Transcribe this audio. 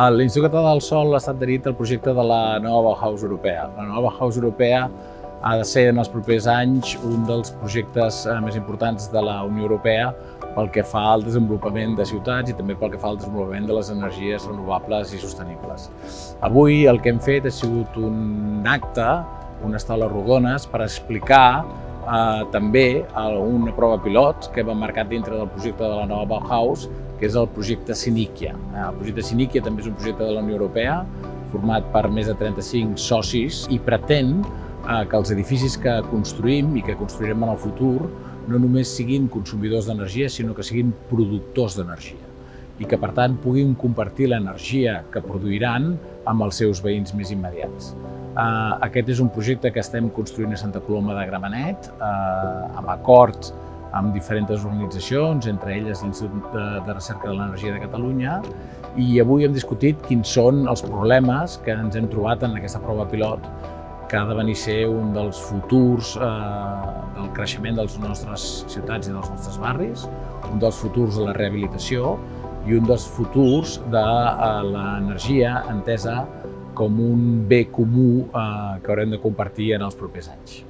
L'Institut Català del Sòl ha estat adherit al projecte de la nova Bauhaus europea. La nova Bauhaus europea ha de ser en els propers anys un dels projectes més importants de la Unió Europea pel que fa al desenvolupament de ciutats i també pel que fa al desenvolupament de les energies renovables i sostenibles. Avui el que hem fet ha sigut un acte, unes taules rodones, per explicar també una prova pilot que hem emmarcat dintre del projecte de la nova Bauhaus, que és el projecte Sinikia. El projecte Sinikia també és un projecte de la Unió Europea, format per més de 35 socis i pretén que els edificis que construïm i que construirem en el futur no només siguin consumidors d'energia, sinó que siguin productors d'energia i que, per tant, puguin compartir l'energia que produiran amb els seus veïns més immediats. Aquest és un projecte que estem construint a Santa Coloma de Gramenet, amb acord amb diferents organitzacions, entre elles l'Institut de Recerca de l'Energia de Catalunya, i avui hem discutit quins són els problemes que ens hem trobat en aquesta prova pilot, que ha de venir a ser un dels futurs del creixement de les nostres ciutats i dels nostres barris, un dels futurs de la rehabilitació i un dels futurs de l'energia entesa com un bé comú que haurem de compartir en els propers anys.